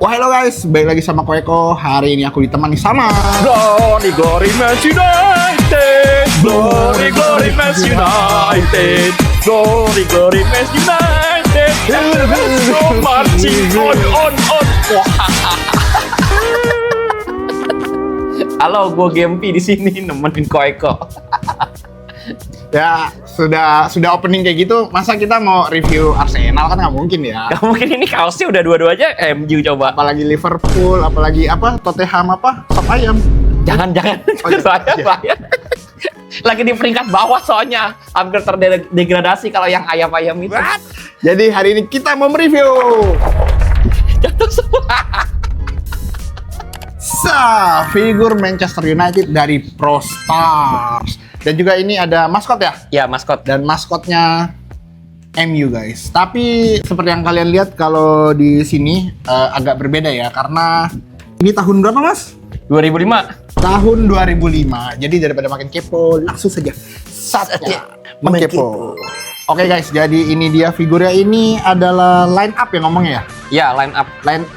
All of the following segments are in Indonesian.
Oh hello guys, balik lagi sama Koeko. Hari ini aku ditemani sama Glory, glory, Manchester United. Glory, glory, Manchester United. Glory, glory, Manchester United. So marching on. Halo, gue Gempi di sini nemenin Koeko. Ya sudah opening kayak gitu, masa kita mau review Arsenal kan nggak mungkin ya. Gak mungkin ini kaosnya udah dua-duanya MU coba. Apalagi Liverpool, apalagi apa Tottenham apa sop ayam. Jangan. Oh, iya. Bahaya. Lagi di peringkat bawah soalnya hampir terdegradasi kalau yang ayam-ayam itu. Jadi hari ini kita mau mereview Jatuh semua. figur Manchester United dari Pro Stars. Dan juga ini ada maskot ya? Ya, maskot. Dan maskotnya MU guys. Tapi seperti yang kalian lihat kalau di sini agak berbeda ya, karena ini tahun berapa mas? 2005. Tahun 2005. Jadi daripada makin kepo, langsung saja saatnya mengkepo. Oke guys, jadi ini dia figurnya. Ini adalah line up yang ngomongnya ya? Ya, line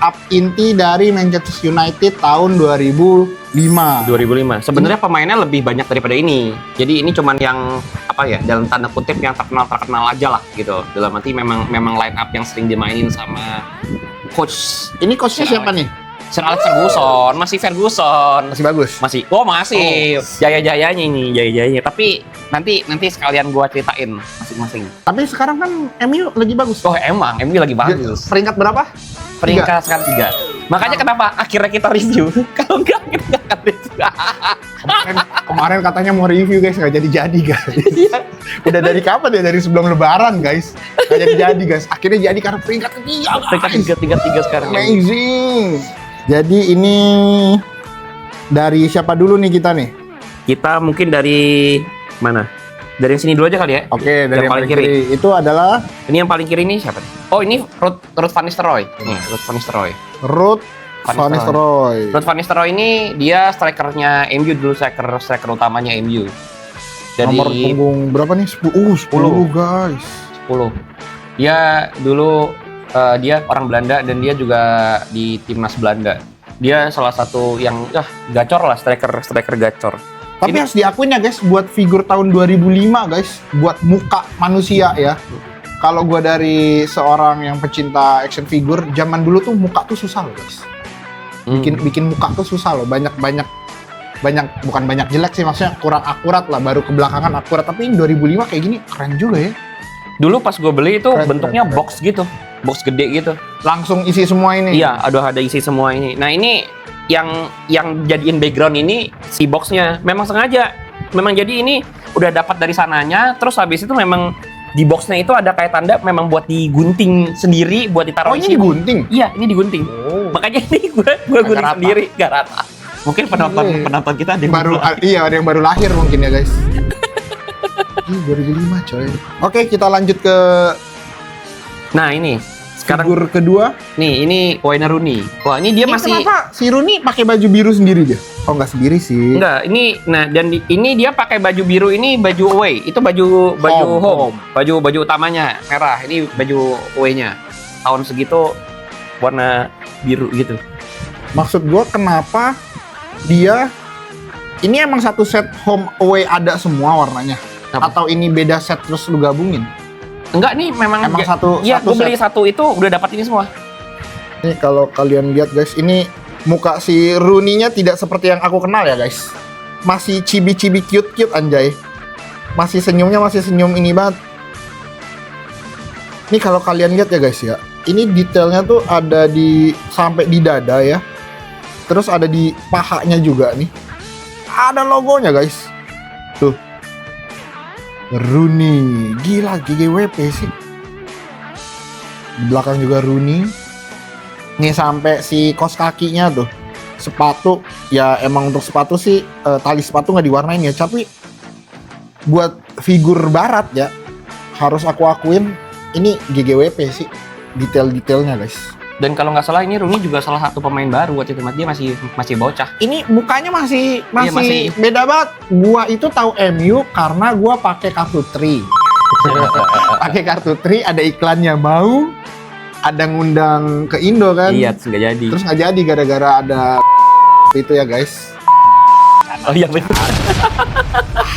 up Inti dari Manchester United tahun 2005. 2005. Sebenarnya pemainnya lebih banyak daripada ini. Jadi ini cuman yang apa ya, dalam tanda kutip yang terkenal aja lah gitu. Dalam arti memang line up yang sering dimainin sama coach. Ini coachnya siapa nih? Sir Alex Ferguson, masih Ferguson. Masih bagus. Masih. Masih. Jaya-jayanya ini, jaya-jayanya. Tapi nanti sekalian gua ceritain masing-masing. Tapi sekarang kan MU lagi bagus. Oh, emang MU lagi bagus. Peringkat berapa? Peringkat sekarang 3. Makanya kenapa akhirnya kita review? Kalau enggak kita enggak akan review. Kemarin katanya mau review guys, nggak jadi guys. Udah dari kapan ya? Dari sebelum lebaran guys. Nggak jadi guys. Akhirnya jadi karena peringkat ketiga guys. Peringkat 3 sekarang. Amazing. Jadi ini dari siapa dulu nih kita nih? Kita mungkin dari mana? Dari sini dulu aja kali ya. Oke, dari yang paling kiri. Itu adalah ini yang paling kiri ini siapa nih? Oh, ini Ruud van Nistelrooy. Ruud van Nistelrooy. Ruud van Nistelrooy. Ruud van Nistelrooy ini dia strikernya MU dulu, striker utamanya MU. Jadi nomor punggung berapa nih? 10 guys. 10. Dia dulu dia orang Belanda dan dia juga di timnas Belanda. Dia salah satu yang gacor lah, striker gacor. Tapi harus diakuin ya guys, buat figur tahun 2005 guys, buat muka manusia ya. Kalau gua dari seorang yang pecinta action figure, zaman dulu tuh muka tuh susah loh guys. Bikin muka tuh susah loh, banyak bukan banyak jelek sih, maksudnya kurang akurat lah, baru kebelakangan akurat. Tapi ini 2005 kayak gini keren juga ya. Dulu pas gue beli itu bentuknya box gitu, box gede gitu. Langsung isi semua ini. Iya, ada isi semua ini. Nah ini yang jadiin background ini si boxnya memang sengaja. Memang jadi ini udah dapat dari sananya, terus habis itu memang di boxnya itu ada kayak tanda memang buat digunting sendiri, buat ditaruh. Oh ini digunting? Iya, ini digunting. Oh. Makanya ini gue gunting sendiri, gak rata. Mungkin penonton kita ada yang ada yang baru lahir mungkin ya guys. 2005 coy. Oke, kita lanjut ke nah ini sekarang figur kedua. Nih, ini Wayne Rooney. Wah, ini dia masih kenapa si Rooney pakai baju biru sendiri dia? Oh, enggak sendiri sih. Enggak, ini ini dia pakai baju biru, ini baju away. Itu baju home. Baju utamanya merah. Ini baju away-nya. Tahun segitu warna biru gitu. Maksud gua kenapa dia ini emang satu set home away ada semua warnanya? Apa? Atau ini beda set terus lu gabungin? Enggak nih, memang satu. Iya, gue beli satu itu udah dapat ini semua. Nih kalau kalian lihat guys, ini muka si Rooney-nya tidak seperti yang aku kenal ya guys. Masih cibi-cibi cute anjay. Masih senyum ini banget. Nih kalau kalian lihat ya guys ya, ini detailnya tuh ada sampai di dada ya. Terus ada di pahanya juga nih. Ada logonya guys. Tuh. Rooney, gila GGWP sih. Di belakang juga Rooney. Nih sampai si kaos kakinya tuh. Sepatu, ya emang untuk sepatu sih tali sepatu nggak diwarnain ya. Tapi buat figur barat ya, harus aku akuin ini GGWP sih. Detail-detailnya guys. Dan kalau nggak salah ini Rooney juga salah satu pemain baru waktu itu, dia masih bocah. Ini mukanya masih masih beda banget. Gua itu tahu MU karena gua pakai kartu Tri. Pakai kartu Tri ada iklannya, mau ada ngundang ke Indo kan. Iya, terus nggak jadi. Terus nggak jadi gara-gara ada itu ya guys. Oh iya betul.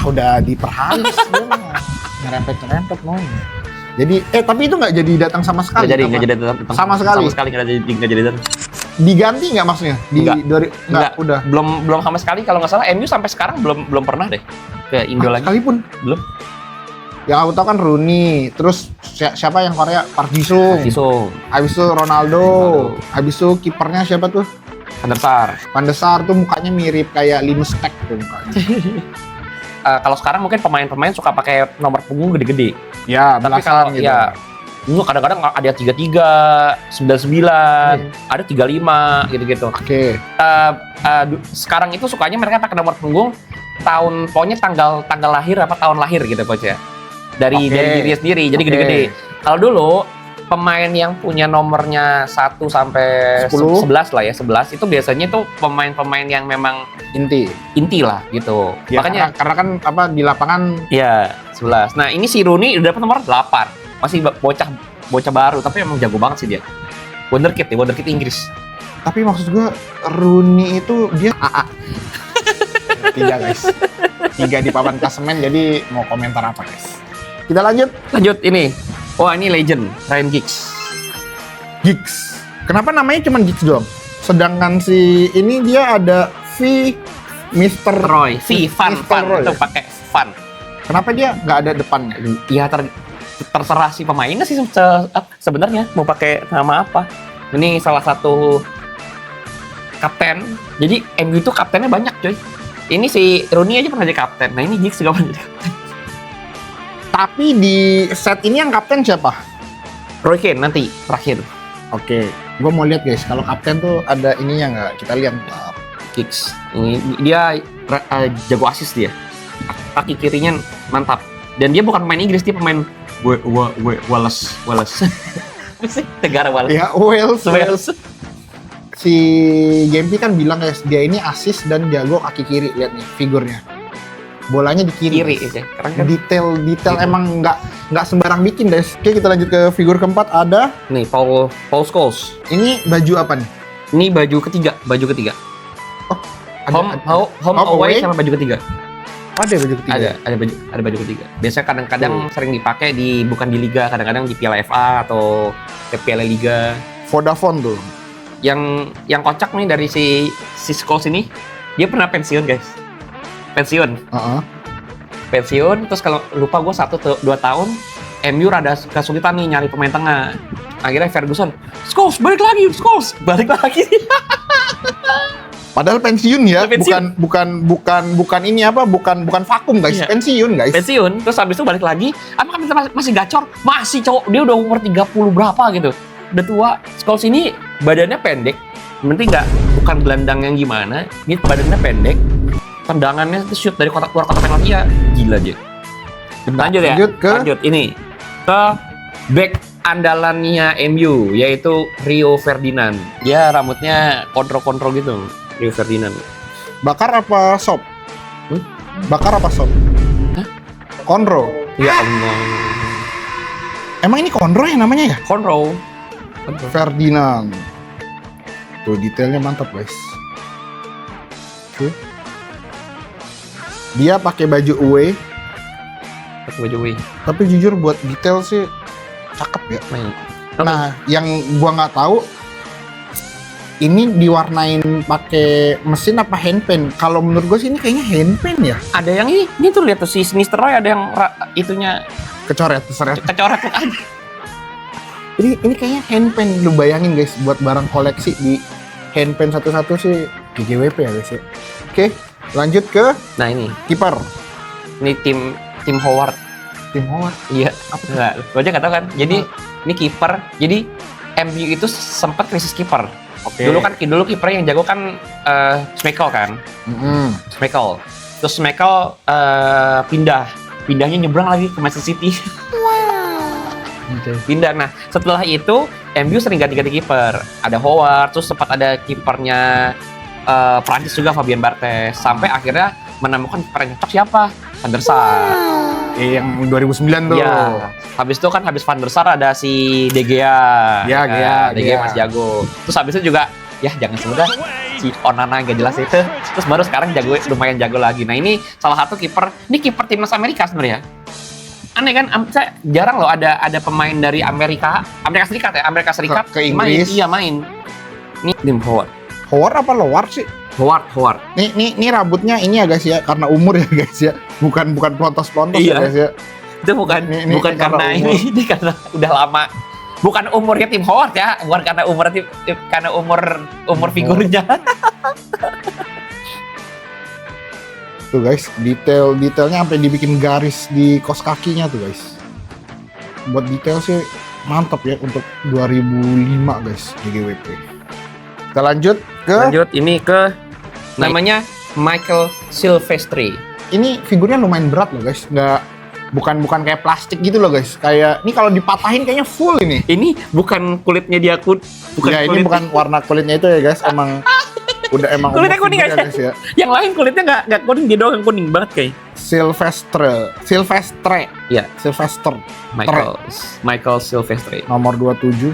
Udah diperhalus dia mah. Nyerempet mau. Jadi tapi itu nggak jadi datang sama sekali. Nggak jadi datang. Sama sekali nggak jadi datang. Diganti nggak maksudnya? Nggak, udah. Belum sama sekali kalau nggak salah MU sampai sekarang belum pernah deh ke Indo lagi. Sekalipun Belum. Yang aku tahu kan Rooney, terus siapa yang Korea? Park Ji-sung. Habis itu Ronaldo. Habis itu kipernya siapa tuh? Van der Sar tuh mukanya mirip kayak Linus Tech tuh mukanya. Kalau sekarang mungkin pemain-pemain suka pakai nomor punggung gede-gede. Ya, Tapi kalau gitu. ya dulu kadang-kadang ada 33, 99, ada 35 gitu-gitu. Oke. Sekarang itu sukanya mereka pakai nomor punggung pokoknya tanggal lahir apa tahun lahir gitu coach ya. Dari diri sendiri, jadi gede-gede. Kalau dulu pemain yang punya nomornya 1 sampai 11 lah ya, 11 itu biasanya tuh pemain-pemain yang memang inti lah gitu. Ya, Makanya karena kan di lapangan ya 11. Nah, ini si Rooney udah dapat nomor 8. Masih bocah baru, tapi emang jago banget sih dia. Wonderkid Inggris. tapi maksud gua Rooney itu dia AA. 3 guys. 3 di papan klasemen, jadi mau komentar apa guys? Kita lanjut ini. Wah, ini legend Ryan Giggs. Kenapa namanya cuma Giggs doang? Sedangkan si ini dia ada Mr. Roy, Van Roy. itu pakai Van. Kenapa dia nggak ada depannya? Ya terserah si pemainnya sih sebenarnya mau pakai nama apa. Ini salah satu kapten. Jadi MU itu kaptennya banyak, coy. Ini si Rooney aja pernah jadi kapten. Nah, ini Giggs juga pernah jadi kapten. Tapi di set ini yang kapten siapa? Roy Keane nanti terakhir. Oke, gua mau lihat guys. Kalau kapten tuh ada ininya nggak? Kita lihat. Giggs. Ini dia jago asis dia. Kaki kirinya mantap. Dan dia bukan pemain Inggris, dia pemain Wallace. Negara Wallace. Ya, Wales. Si Gempi kan bilang guys, dia ini asis dan jago kaki kiri. Lihat nih figurnya. Bolanya di kiri. Ya. Keren kan? Detail emang nggak sembarang bikin guys. Oke, kita lanjut ke figur keempat. Ada Nih Paul Scholes. ini baju apa nih? Ini baju ketiga. Oh, Home away sama baju ketiga. Ada baju ketiga. Ada baju ketiga. Biasanya kadang-kadang sering dipakai bukan di liga, kadang-kadang di Piala FA atau di Piala Liga. Vodafone tuh. Yang kocak nih dari si Scholes ini, dia pernah pensiun, guys. Pensiun, terus kalau lupa gue 1-2 tahun, MU rada kesulitan nih nyari pemain tengah. Akhirnya Ferguson, Scholes balik lagi. Padahal pensiun ya, Pensiun. bukan ini apa, bukan vakum guys, Iya. pensiun guys. Pensiun, terus habis itu balik lagi. Apa kan masih gacor? Masih cowok, dia udah umur 30 berapa gitu. Udah tua. Scholes ini badannya pendek, penting bukan gelandang yang gimana, dia badannya pendek. Tendangannya itu shoot dari luar kotak penalti ya gila aja. Lanjut ini ke back andalannya MU yaitu Rio Ferdinand. Dia rambutnya kontrol gitu. Rio Ferdinand. Bakar apa sop? Bakar apa sop? Hah? Konro. Ya Allah. Emang ini Konro ya namanya ya? Konro. Ferdinand. Tuh detailnya mantap guys. Oke. Dia pakai baju away, Pakai baju away. tapi jujur buat detail sih cakep ya. Nah, yang gua nggak tahu ini diwarnain pakai mesin apa handpan. Kalau menurut gua sih ini kayaknya handpan ya. Ada yang ini tuh lihat tuh si Sinister Roy ada yang itunya Kecoret. kecoret tuh ada. Ini kayaknya handpan. Lu bayangin guys, buat barang koleksi di handpan satu-satu sih GGWP ya guys ya. Oke, lanjut ke Nah ini kiper. Ini tim Howard. Tim Howard. Iya. Apa enggak? Lo aja nggak tahu kan? Jadi ini kiper. Jadi MU itu sempat krisis kiper. Oke. Dulu kiper yang jago kan Schmeichel kan. Schmeichel. Terus Schmeichel pindahnya nyebrang lagi ke Manchester City. Pindah. Nah, setelah itu MU sering ganti-ganti kiper. Ada Howard, terus sempat ada kipernya Prancis juga Fabien Barthez. Sampai akhirnya menemukan kiper yang cocok siapa? Van der Sar. Yang 2009 tuh. Iya. Habis itu kan habis Van der Sar ada si De Gea. Ya, Kan? De Gea Gea. masih jago. Terus habis itu juga ya jangan semudah si Onana gak jelas itu. Terus baru sekarang lumayan jago lagi. Nah, ini salah satu kiper. Ini kiper timnas Amerika sebenarnya. Aneh kan, saya jarang loh ada pemain dari Amerika Serikat ya, Amerika Serikat Ke Inggris. main. Ini Tim Howard. Howard apa Loward sih? Howard. Nih rambutnya ini ya guys ya, karena umur ya guys ya. Bukan pelontos-pelontos Iya. ya guys ya. Itu bukan Ini karena karena ini karena udah lama. Bukan umurnya Tim Howard ya, bukan karena umur figurnya. Tuh guys, detailnya sampai dibikin garis di kos kakinya tuh guys. Buat detail sih mantap ya untuk 2005 guys GGWP. Kita lanjut ini ke namanya Michael Silvestri. Ini figurnya lumayan berat loh guys, bukan kayak plastik gitu loh guys. Kayak ini kalau dipatahin kayaknya full ini. Ini bukan kulitnya dia Ini bukan warna kulitnya itu ya guys, emang emang kulitnya umur kuning figurnya, aja. guys ya. Yang lain kulitnya nggak kuning, dia doang yang kuning banget kayak. Silvestre. Iya. Sylvester. Michael Silvestri. Nomor 27.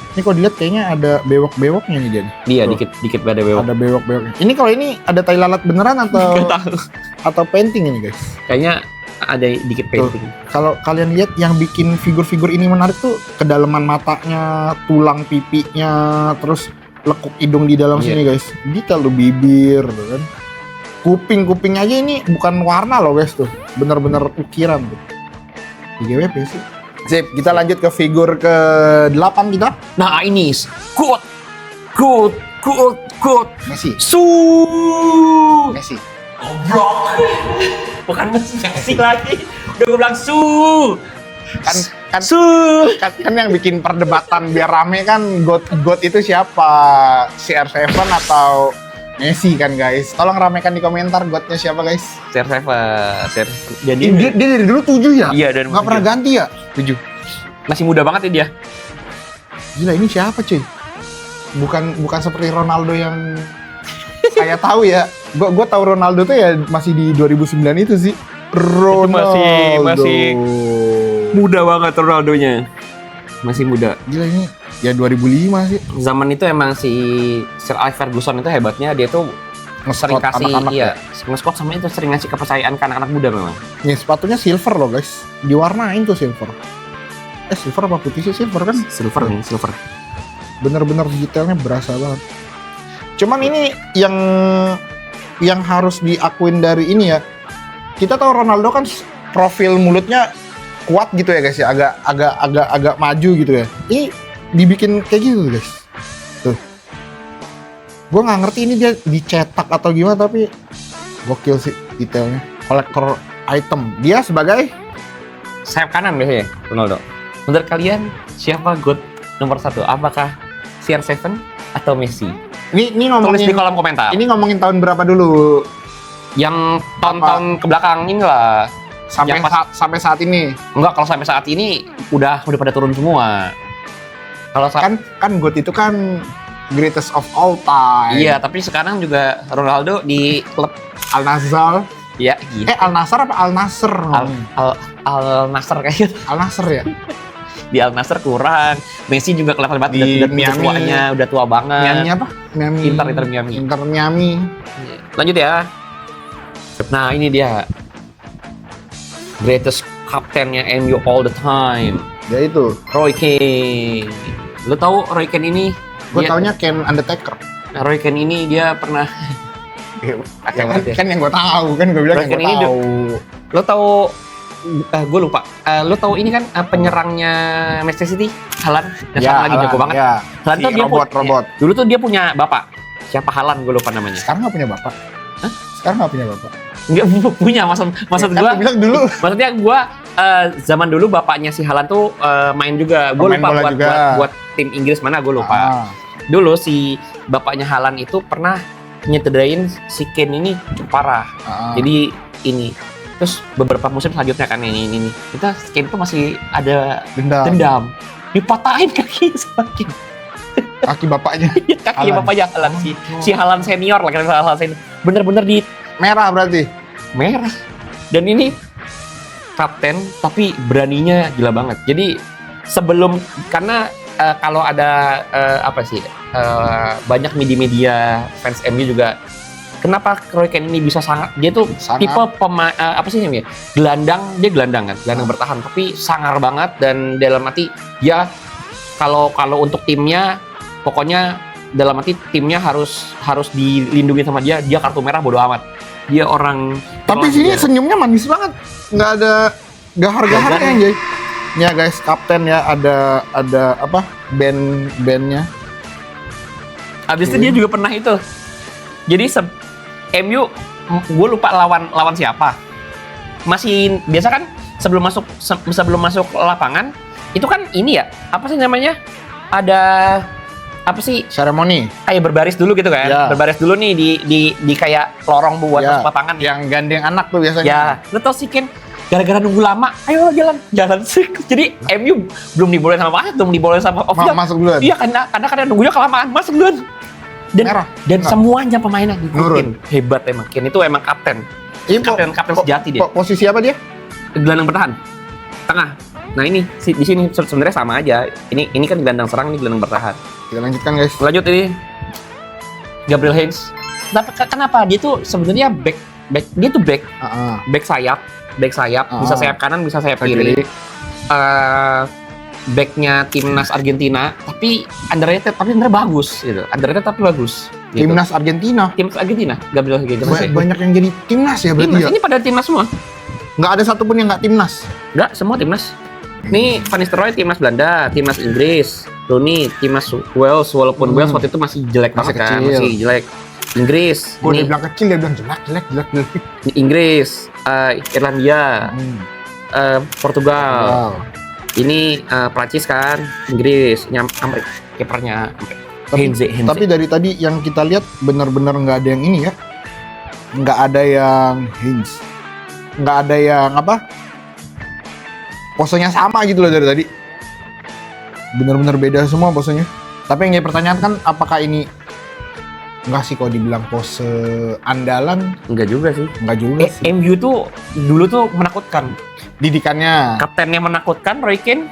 Ini kalau dilihat kayaknya ada bewok-bewoknya nih dia. Dia Tuh. dikit ada bewok. Ada bewok-bewoknya. Ini kalau ini ada tai lalat beneran Nggak tahu. atau painting ini guys. Kayaknya ada dikit painting. Kalau kalian lihat yang bikin figur-figur ini menarik tuh kedalaman matanya, tulang pipinya, terus lekuk hidung di dalam Iya. sini guys. Detail tuh bibir tuh kan. Kuping-kupingnya aja ini bukan warna loh guys tuh. Bener-bener ukiran tuh. Di GWP sih. Sip, kita lanjut ke figur ke-8 kita. Nah, ini good. Messi. Messi. Goblok. Bukan Messi lagi. Udah gue bilang Kan yang bikin perdebatan biar rame kan God itu siapa? CR7 atau Messi kan guys? Tolong ramekan di komentar godnya siapa guys? CR7. Jadi Dia dari dulu 7 ya? iya, dan Nggak pernah ganti ya? 7. Masih muda banget ya dia. Gila, ini siapa cuy? Bukan seperti Ronaldo yang saya tahu ya. Gue tahu Ronaldo tuh ya masih di 2009 itu sih. Ronaldo. masih muda banget Ronaldonya. Masih muda. Gila, ini ya 2005 sih. Zaman itu emang si Sir Alex Ferguson itu hebatnya, dia tuh sering Nge-scout kasih anak-anak ya. nge-scout sama itu sering ngasih kepercayaan ke anak-anak muda memang. Nih sepatunya silver loh guys. Diwarnain tuh silver. Silver apa putih sih? Silver kan? Silver. Bener-bener detailnya berasa banget. Cuman ini yang harus diakuin dari ini ya. Kita tahu Ronaldo kan profil mulutnya kuat gitu ya guys ya, agak maju gitu ya. Ini dibikin kayak gitu guys. Tuh. Gue nggak ngerti ini dia dicetak atau gimana, tapi gokil sih detailnya. Kolektor item. Dia sebagai Sayap kanan biasanya Ronaldo. Menurut kalian siapa God nomor 1? Apakah CR7 atau Messi? ini Tulis di ngomongin kolom komentar. ini ngomongin tahun berapa dulu? Yang tahun-tahun kebelakang inilah. Sampai Yang sampai saat ini. Enggak, kalau sampai saat ini udah pada turun semua. Kalau Kan GOAT itu kan greatest of all time. iya, tapi sekarang juga Ronaldo di klub Al Nassr. ya gitu. Al Nassr apa Al Nassr? Al Nassr kayaknya. Al Nassr ya. Di Al Nassr kurang. Messi juga kelihatan banget Di udah Miami. tuanya, udah tua banget. Miami apa? Miami. Inter Miami. Inter Miami. Lanjut ya. Nah, ini dia. Greatest kaptennya MU all the time. Ya itu. Roy Keane. Lo tahu Roy Keane ini? Gue dia- taunya Ken Undertaker. Roy Keane ini dia pernah Kan yang gue tahu kan gue bilang Roy yang gue Keane ini tahu. lo tahu gue lupa. Lo tahu ini kan penyerangnya Manchester City, Haaland. Dan sekarang lagi jago banget. Ya. Haaland Si tuh dia robot. Dulu tuh dia punya bapak. Siapa Haaland, gue lupa namanya. Sekarang nggak punya bapak. Hah? Sekarang nggak punya bapak. Enggak punya, maksud Kan gue. gue bilang dulu. Maksudnya gue zaman dulu bapaknya si Haaland tuh main juga. Gue Pemain lupa bola juga. buat tim Inggris mana, gue lupa. Ah. Dulu si bapaknya Haaland itu pernah nyederain si Kane ini parah. Jadi ini terus beberapa musim selanjutnya kan ini kita Kane tuh masih ada dendam. Dipatahin kaki sama Kane. Kaki bapaknya. Kaki Haaland. bapaknya Haaland si Haaland senior lah, kan Haaland senior. Bener-bener di Merah berarti. merah. Dan ini kapten tapi beraninya gila banget. Jadi sebelum karena kalau ada banyak media fans MU juga, kenapa Roy Keane ini bisa dia tuh tipe gelandang kan, gelandang bertahan tapi sangar banget, dan dalam arti dia kalau untuk timnya pokoknya dalam arti timnya harus dilindungi sama dia kartu merah bodo amat. Dia orang tapi sini senyumnya manis banget, nggak ada gahar-gaharnya anjay. Ya guys, kapten ya, ada apa bandnya. Habis itu dia juga pernah itu. Jadi MU, gue lupa lawan siapa. Masih biasa kan sebelum masuk lapangan itu kan ini ya, apa sih namanya? Ada apa sih? Seremoni. Kayak berbaris dulu gitu kan. Ya. Berbaris dulu nih di kayak lorong buat masuk lapangan. Yang gandeng anak tuh biasanya. Ya, lu tau sih Ken, gara-gara nunggu lama, ayo jalan sih. Jadi MU belum dibolehin sama wasit, belum dibolehin sama official. Masuk duluan. Iya, karena nunggunya kelamaan, masuk duluan. Dan semuanya pemainnya ngikutin. Hebat emang. Ken itu emang kapten. Ini kapten sejati dia. Posisi apa dia? Gelandang bertahan. Tengah. Nah ini di sini sebenarnya sama aja. Ini kan gelandang serang, ini gelandang bertahan. Kita lanjutkan guys. Lanjut ini. Gabriel Heinz. Tapi kenapa dia tuh sebenarnya back sayap, bisa sayap kanan, bisa sayap kiri. Backnya timnas Argentina, tapi underrated, tapi sebenarnya bagus gitu. Underrated tapi bagus. Gitu. Timnas Argentina, Gabriel Heinz. Banyak yang jadi timnas ya berarti ya? Ini pada timnas semua. Nggak ada satupun yang nggak timnas. Nggak, semua timnas. Nih Van Nistelrooy timnas Belanda, timnas Inggris, Rooney timnas Wales, walaupun Wales waktu itu masih jelek banget kan, masih jelek. Inggris. Dia bilang kecil, dia bilang jelek. Inggris, Irlandia, Portugal. Ini Prancis kan, Inggris, Amerika, kipernya Heinze. Tapi dari tadi yang kita lihat benar-benar nggak ada yang ini ya, nggak ada yang Heinze, nggak ada yang posenya sama gitu loh dari tadi. Benar-benar beda semua posenya. Tapi yang jadi pertanyaan kan, apakah ini nggak sih kalau dibilang pose andalan? Enggak juga sih. MU tuh dulu tuh menakutkan. Didikannya. Kaptennya menakutkan, Roy Keane.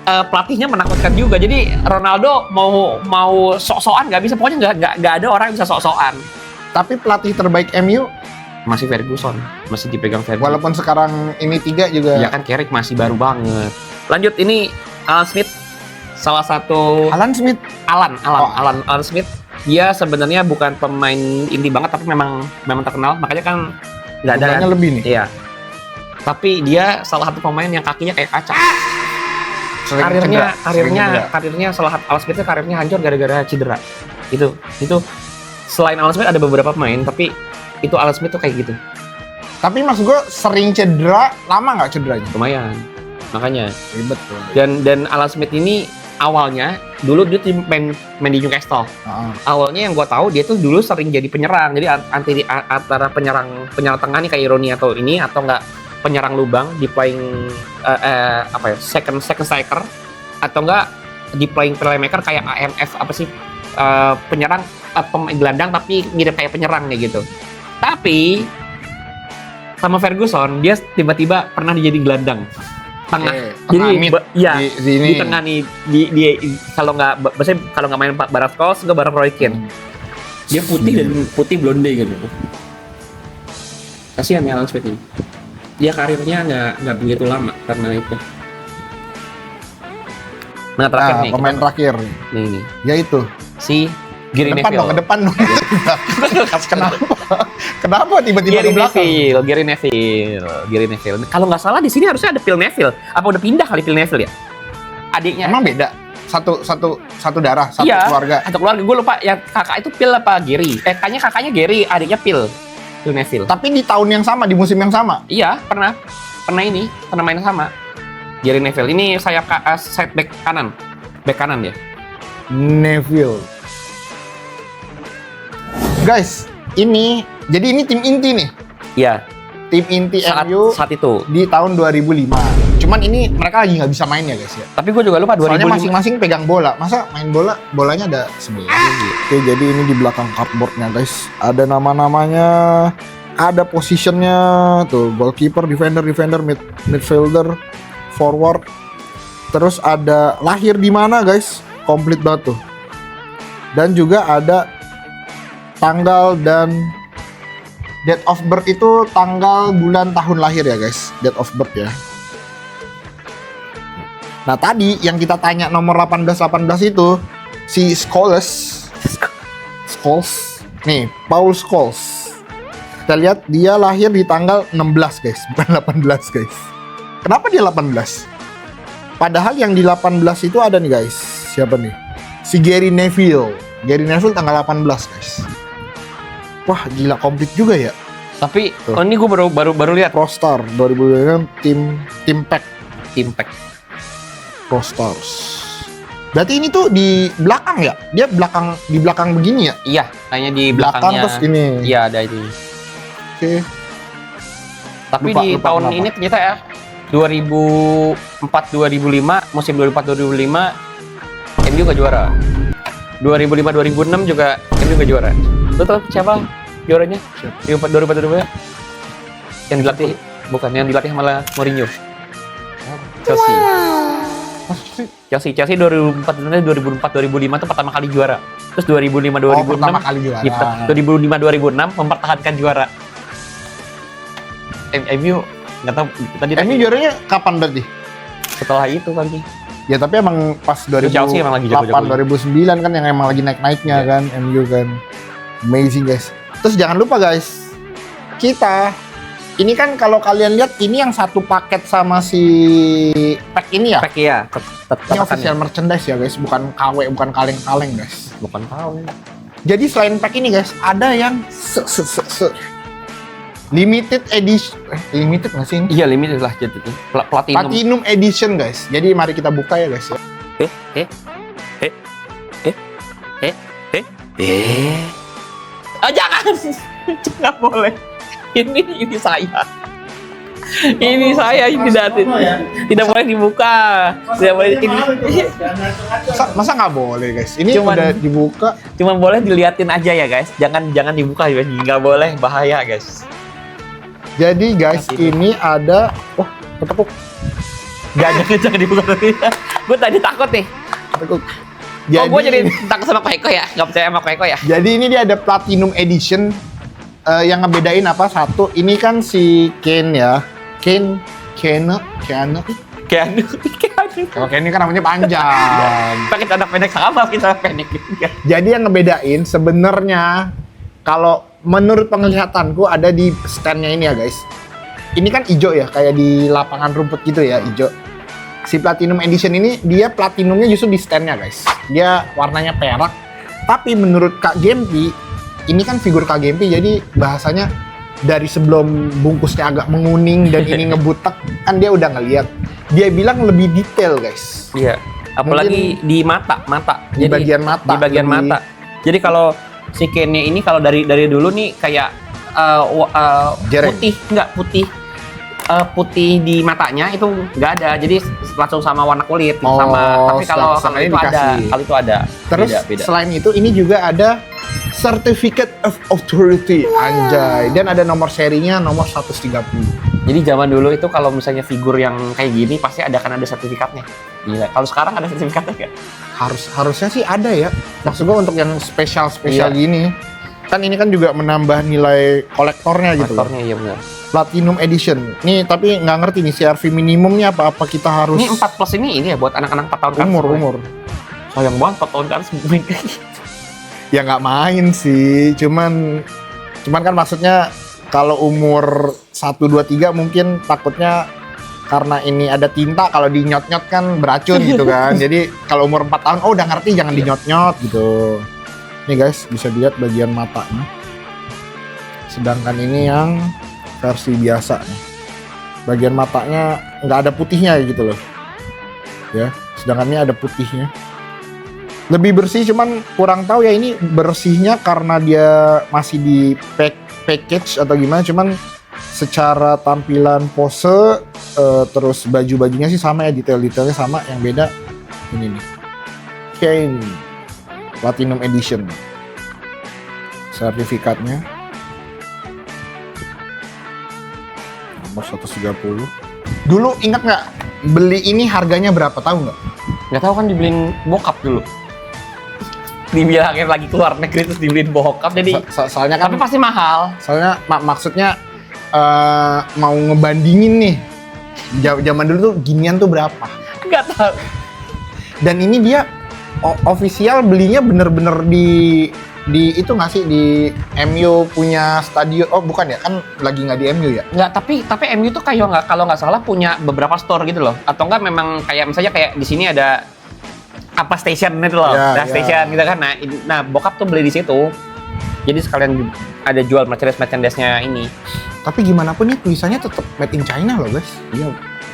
Pelatihnya menakutkan juga. Jadi Ronaldo mau sok-sokan nggak bisa. Pokoknya nggak ada orang yang bisa sok-sokan. Tapi pelatih terbaik MU masih Ferguson, masih dipegang Ferguson. Walaupun sekarang ini 3 juga. Ya kan Carrick masih baru banget. Lanjut ini Alan Smith, salah satu Alan Smith. Dia sebenarnya bukan pemain inti banget, tapi memang terkenal. Makanya kan nggak ada. Jumlahnya lebih nih. Iya. Tapi dia salah satu pemain yang kakinya kayak kaca. Karirnya salah satu Alan Smith karirnya hancur gara-gara cedera. Itu selain Alan Smith ada beberapa pemain, tapi itu Alan Smith tuh kayak gitu. Tapi maksud gue sering cedera, lama nggak cederanya? Lumayan. Makanya ribet tuh. Dan Alan Smith ini awalnya dulu dia main di Newcastle. Awalnya yang gue tahu dia tuh dulu sering jadi penyerang. Jadi antara penyerang tengah nih kayak Rooney atau enggak penyerang lubang di playing second striker, atau enggak di playing playmaker kayak AMF penyerang gelandang tapi mirip kayak penyerang nih gitu. Tapi sama Ferguson dia tiba-tiba pernah jadi gelandang tengah. Jadi di tengah nih di kalau nggak main Baraf Scholes nggak Baraf Roy Keane. Dia putih blonde gitu. Kasihan ya Alan Smith ini. Dia karirnya nggak begitu lama karena itu. Nah terakhir nih pemain terakhir nih yaitu si Gary Neville. Ke depan dong. Kenapa tiba-tiba ke belakang? Gary Neville. Kalau nggak salah di sini harusnya ada Phil Neville. Apa udah pindah kali Phil Neville ya? Adiknya. Emang beda? Satu darah, satu keluarga. Satu keluarga. Gue lupa yang kakak itu Phil apa Gary. Kayaknya kakaknya Gary, adiknya Phil Neville. Tapi di tahun yang sama, di musim yang sama. Iya, pernah main sama. Gary Neville. Ini sayap side back kanan. Back kanan dia. Neville. Guys, ini tim inti nih. Iya. Tim inti MU saat itu di tahun 2005. Cuman ini mereka lagi nggak bisa main ya guys ya. Tapi gue juga lupa 2005. Soalnya masing-masing pegang bola. Masa main bolanya ada 9. Oke, jadi ini di belakang cardboardnya guys ada nama-namanya. ada positionnya tuh, goalkeeper, defender, midfielder, forward. Terus ada lahir di mana guys, komplit banget tuh. Dan juga ada tanggal dan date of birth itu tanggal, bulan, tahun lahir ya guys, date of birth ya. Nah tadi yang kita tanya nomor 18 itu si Scholes, nih Paul Scholes. Kita lihat dia lahir di tanggal 16 guys, bukan 18 guys. Kenapa dia 18? Padahal yang di 18 itu ada nih guys. Siapa nih? Si Gary Neville. Gary Neville tanggal 18 guys. Wah gila, komplit juga ya. Tapi Tuh. ini gue baru lihat Pro Star 2026 tim pack Impact. Pro Stars. Berarti ini tuh di belakang ya? Dia di belakang begini ya? Iya, kayaknya di Belakang belakangnya. terus ini. Iya, ada itu. Oke. Tapi Lupa di tahun kenapa. ini ternyata ya 2004-2005, musim 2004-2005 MU gak juara. 2005-2006 juga MU gak juara. Lu tau siapa juaranya? 2004-2005 yang dilatih, bukan yang dilatih malah Mourinho. Chelsea 2004-2005 itu pertama kali juara. Terus 2005-2006 pertama kali juara. 2005-2006 mempertahankan juara. MU nggak tahu tadi MU juaranya kapan berarti? setelah itu lagi. Ya tapi emang pas Chelsea emang lagi 2008 2009 kan yang emang lagi naik-naiknya kan MU kan. Amazing guys. Terus jangan lupa guys, kita ini kan kalau kalian lihat ini yang satu paket sama si pack ini ya. Pack ya. Ini official merchandise ya guys, bukan KW, bukan kaleng-kaleng guys. Bukan tahu. Jadi selain pack ini guys, ada yang limited edition. Limited nggak sih ini? Iya limited lah jadi itu. Platinum. Platinum edition guys. Jadi mari kita buka ya guys ya. Oh, jangan. Jangan boleh. Ini saya. Ini saya ini tidak boleh dibuka. Tidak boleh ini. Masa nggak boleh guys? Ini udah dibuka. Cuma boleh diliatin aja ya guys. Jangan dibuka ya. Nggak boleh, bahaya guys. Jadi guys ini ada. Wah ketekuk. Jangan dibuka tadi. Gue tadi takut nih. Ketekuk. Jadi, gue jadi takut sama Koeko ya? Nggak percaya sama Koeko ya? Jadi ini dia ada Platinum Edition. Yang ngebedain apa? Satu, ini kan si Kane ya. Kane. Keanu. Kalau Kane ini kan namanya panjang. Pakai tanda pendek sama kita pendek. Jadi yang ngebedain sebenarnya kalau menurut penglihatanku ada di stand-nya ini ya guys. Ini kan hijau ya, kayak di lapangan rumput gitu ya, hijau. Si Platinum Edition ini dia platinumnya justru di stand-nya guys. Dia warnanya perak. Tapi menurut Kak Gempi, ini kan figur Kak Gempi, jadi bahasanya dari sebelum bungkusnya agak menguning dan ini ngebutek, kan dia udah ngeliat. Dia bilang lebih detail guys. Iya. Apalagi di mata. Di bagian mata. Di bagian lebih- mata. Jadi kalau si Ken-nya ini kalau dari dulu nih kayak Jereng. putih di matanya itu nggak ada, jadi langsung sama warna kulit Oh, sama. Tapi kalau ini itu ada, dikasih. kalau itu ada. Terus beda. selain itu ini juga ada Certificate of Authority, anjay. Dan ada nomor serinya nomor 130. Jadi zaman dulu itu kalau misalnya figur yang kayak gini pasti ada sertifikatnya. Gila. Kalau sekarang ada sertifikatnya nggak? Harusnya sih ada ya. Maksud gua untuk yang spesial Iya. gini. Kan ini kan juga menambah nilai kolektornya gitu loh. Faktornya iya benar. Platinum Edition. Nih tapi nggak ngerti nih CRV minimumnya apa kita harus Ini 4+ ini ya buat anak-anak 4 tahun ke atas. umur. Sayang banget 4 tahun ke atas main kayak gini. Ya nggak main sih, cuman kan maksudnya kalau umur 1, 2, 3 mungkin takutnya karena ini ada tinta, kalau dinyot-nyot kan beracun gitu kan. Jadi kalau umur 4 tahun, oh udah ngerti jangan dinyot-nyot gitu. Nih guys, bisa dilihat bagian matanya. Sedangkan ini yang versi biasa nih. Bagian matanya nggak ada putihnya gitu loh. Ya, sedangkan ini ada putihnya. Lebih bersih, cuman kurang tahu ya ini bersihnya karena dia masih di package atau gimana. Cuman secara tampilan pose terus baju-bajunya sih sama ya, detail-detailnya sama. Yang beda ini nih, Kane Platinum Edition sertifikatnya. nomor 130. Dulu ingat nggak beli ini harganya berapa, tahu nggak? Nggak tahu kan dibeliin bokap dulu. Dibilangin lagi keluar negeri terus dibeliin bokap jadi. Soalnya kan. Tapi pasti mahal. Soalnya maksudnya mau ngebandingin nih. Zaman dulu tuh ginian tuh berapa? Nggak tahu. Dan ini dia official belinya bener-bener di itu nggak sih, di MU punya stadion? Oh bukan ya, kan lagi nggak di MU ya? Nggak, tapi MU tuh kayak nggak, kalau nggak salah punya beberapa store gitu loh. Atau enggak memang kayak misalnya kayak di sini ada apa station itu loh, Ya, station gitu kan. Nah bokap tuh beli di situ. Jadi sekalian ada jual merchandise-nya ini. Tapi gimana pun nih tulisannya tetap made in China loh guys.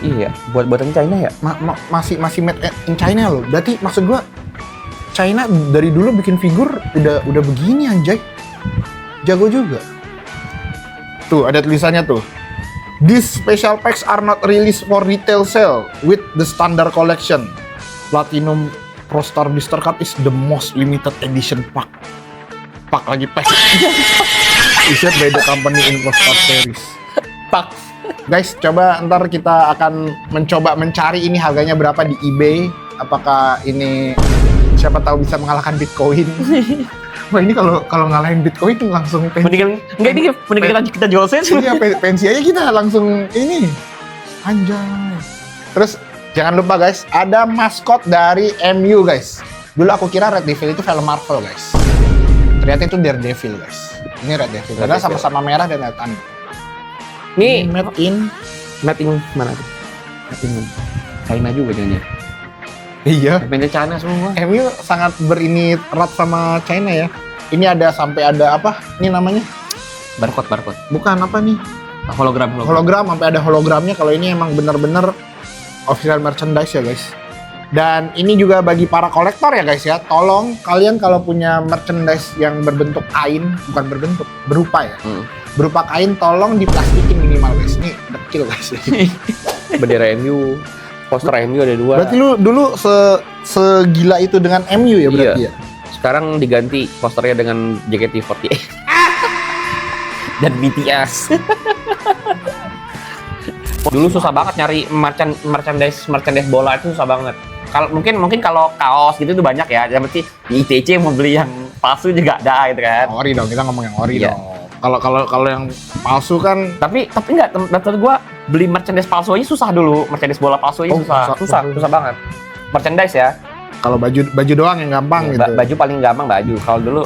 Iya, buatan China ya. Masih made in China loh. Berarti maksud gua China dari dulu bikin figur udah begini anjay. Jago juga. Tuh ada tulisannya tuh. These special packs are not released for retail sale with the standard collection. Platinum Pro Star Blister Cup is the most limited edition pack. Pack lagi pack. Issued by the company in Pro Star Series. Pak. Guys, coba ntar kita akan mencoba mencari ini harganya berapa di eBay. Apakah ini siapa tahu bisa mengalahkan Bitcoin. Wah ini kalau ngalahin Bitcoin langsung Mendingan kita jual saja. Iya, pensi aja kita langsung ini. Anjay. Terus jangan lupa guys, ada maskot dari MU guys. Dulu aku kira Red Devil itu film Marvel guys. Ternyata itu Daredevil guys. Ini Red Devil. Karena sama-sama merah dan hitam. Ini made in mana tuh? Made in China juga jadinya. Iya. Made in China semua. MU sangat berini erat sama China ya. Ini ada sampai ada apa? Ini namanya? Barcode. Bukan apa nih? Hologram. Sampai ada hologramnya. Kalau ini emang bener-bener official merchandise ya guys. Dan ini juga bagi para kolektor ya guys ya. Tolong kalian kalau punya merchandise yang berbentuk kain, bukan berbentuk, berupa ya. Berupa kain, tolong diplastikin minimal guys. Ini dekil guys. Bendera MU, poster MU ada 2. Berarti lu dulu segila itu dengan MU ya berarti Iya. ya? Sekarang diganti posternya dengan JKT48 dan BTS. Dulu susah banget nyari merchandise bola itu susah banget. Kalau mungkin kalau kaos gitu tuh banyak ya. Yang berarti di ITC mau beli yang palsu juga ada gitu kan. Ori dong, kita ngomong yang ori Iya. dong. Kalau yang palsu kan Tapi enggak, menurut gua beli merchandise palsu aja susah dulu. Merchandise bola palsu aja susah banget. Merchandise ya. kalau baju doang yang gampang gitu. Baju paling gampang baju. Kalau dulu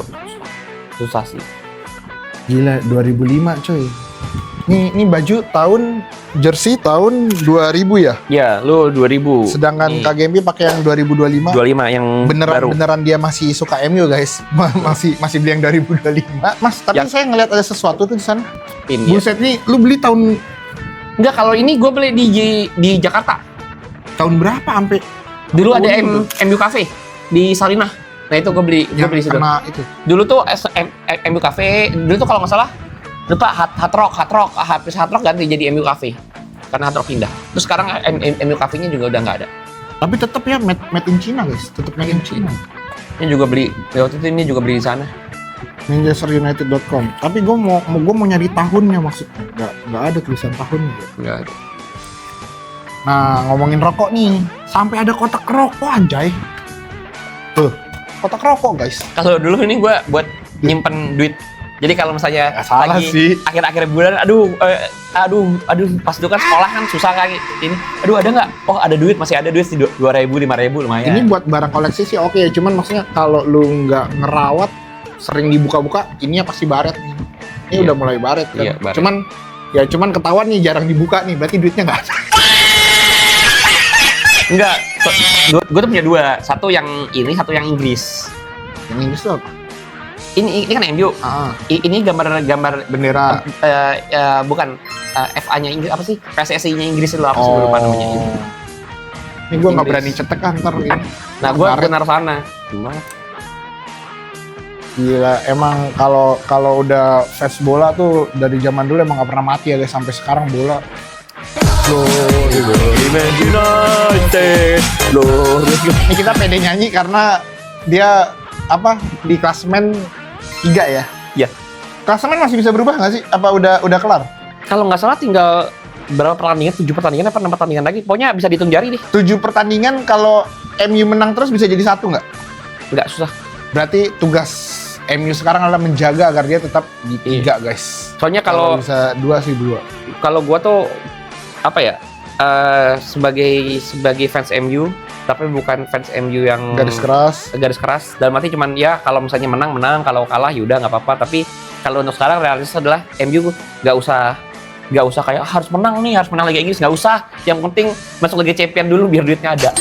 susah sih. Gila 2005 coy. Ini baju jersey tahun 2000 ya? Iya, lu 2000. Sedangkan Nih, KGMB pakai yang 2025. 25 yang baru. Beneran dia masih suka MU guys. masih beli yang 2025. Mas, tapi saya ngeliat ada sesuatu tuh di sana. Pin, ya. Buset nih, lu beli tahun Enggak, kalau ini gue beli di Jakarta. tahun berapa sampai Dulu ada MU Cafe di Sarinah. Nah itu gue beli situ. kena itu? Dulu tuh MU Cafe, dulu tuh kalau nggak salah, lupa Hard Rock ganti jadi MU Cafe. Karena Hard Rock pindah. Terus sekarang MU Cafe-nya juga udah nggak ada. Tapi tetap ya made in China guys, tetap made in China. Ini juga beli, waktu itu ini juga beli di sana. Manchesterunited.com. Tapi gue mau nyari tahunnya maksudnya. Nggak ada tulisan tahunnya. Nggak ada. Nah, ngomongin rokok nih, sampai ada kotak rokok anjay. Tuh, kotak rokok guys. Kalau dulu ini gue buat nyimpen duit. Jadi kalau misalnya Nggak salah lagi sih. akhir-akhir bulan, aduh, pas itu kan sekolah kan susah kayak ini. Aduh, ada nggak? Oh, ada duit, masih ada duit sih 2.000, 5.000 lumayan. Ini buat barang koleksi sih oke, cuman maksudnya kalau lu nggak ngerawat, sering dibuka-buka, ininya pasti baret nih. Ini Iya. udah mulai baret kan. Iya, baret. Cuman ketahuan nih jarang dibuka nih, berarti duitnya nggak ada. Enggak, gue tuh punya 2. Satu yang ini, satu yang Inggris. Yang Inggris tuh apa? Ini kan MU. Ini gambar Bendera. bukan FA-nya Inggris, apa sih? PSSI-nya Inggris itu apa sih, gue lupa namanya ini. Ini gue nggak Inggris. berani cetek antar ini. Nah, gue Karet. naruh sana. Gimana? Gila, emang kalau udah fans bola tuh dari zaman dulu emang nggak pernah mati ya guys, sampai sekarang bola. Ini kita pede nyanyi karena dia di klasemen 3 ya? Iya. Klasemen masih bisa berubah nggak sih? Apa udah kelar? Kalau nggak salah tinggal berapa pertandingan? 7 pertandingan apa 6 pertandingan lagi? Pokoknya bisa dihitung jari deh. 7 pertandingan kalau MU menang terus bisa jadi 1 nggak? Nggak susah. Berarti tugas MU sekarang adalah menjaga agar dia tetap di 3 guys. Soalnya kalau bisa 2 sih 2. kalau gua tuh apa ya? Sebagai fans MU, tapi bukan fans MU yang Garis keras. dalam arti cuman ya kalau misalnya menang, kalau kalah yaudah nggak apa-apa. Tapi kalau untuk sekarang realistis adalah MU nggak usah kayak harus menang Liga Inggris, nggak usah. Yang penting masuk Liga Champion dulu biar duitnya ada,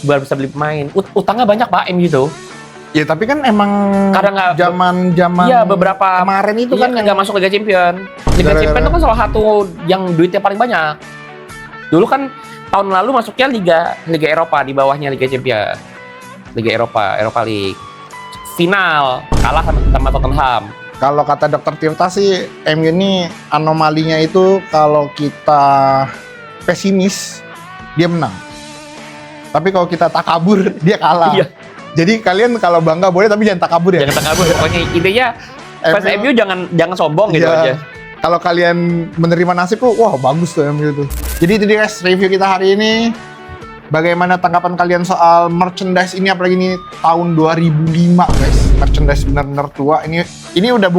biar bisa beli pemain. Utangnya banyak pak MU tuh. Ya tapi kan emang Karena nggak zaman Iya beberapa kemarin itu kan nggak masuk Liga Champion. Liga Gara-gara- Champion itu kan salah satu yang duitnya paling banyak. Dulu kan tahun lalu masuknya Liga Eropa, di bawahnya Liga Champion. Liga Eropa League. Final kalah sama Tottenham. kalau kata Dokter Tirta sih MU ini anomalinya itu kalau kita pesimis dia menang. Tapi kalau kita takabur dia kalah. Iya. Jadi kalian kalau bangga boleh tapi jangan takabur ya. Jangan takabur. Pokoknya intinya fans MU jangan sombong gitu Iya. aja. Kalau kalian menerima nasib tuh, wah bagus tuh MU tuh. Jadi itu dia guys, review kita hari ini. Bagaimana tanggapan kalian soal merchandise ini, apalagi ini tahun 2005 guys. Merchandise benar-benar tua. Ini udah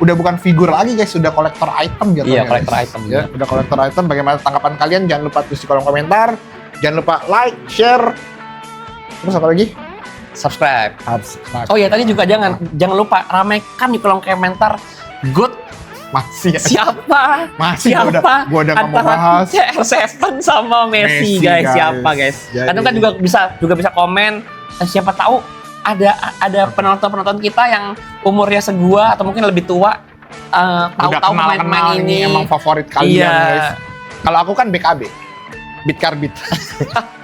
bukan figur lagi guys, sudah kolektor item gitu. Iya, kolektor item. Ya, udah kolektor item. Bagaimana tanggapan kalian? Jangan lupa tulis di kolom komentar. Jangan lupa like, share. Terus apa lagi? Subscribe. Subscribe. Oh ya tadi juga jangan lupa ramaikan di kolom komentar good Masih ya. siapa Gua udah nggak mau bahas. CR7 sama Messi guys, guys. siapa guys. Jadi- Atau kan juga bisa komen, siapa tahu ada penonton kita yang umurnya segua atau mungkin lebih tua, tahu Udah pemain-pemain kenal ini. emang favorit kalian Iya. guys. Kalau aku kan BKB, Bitkarbit.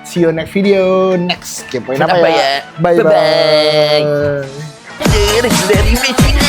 See you next video, next kepoin apa Apa ya? ya? Bye Bye-bye. bye. Dari Messi.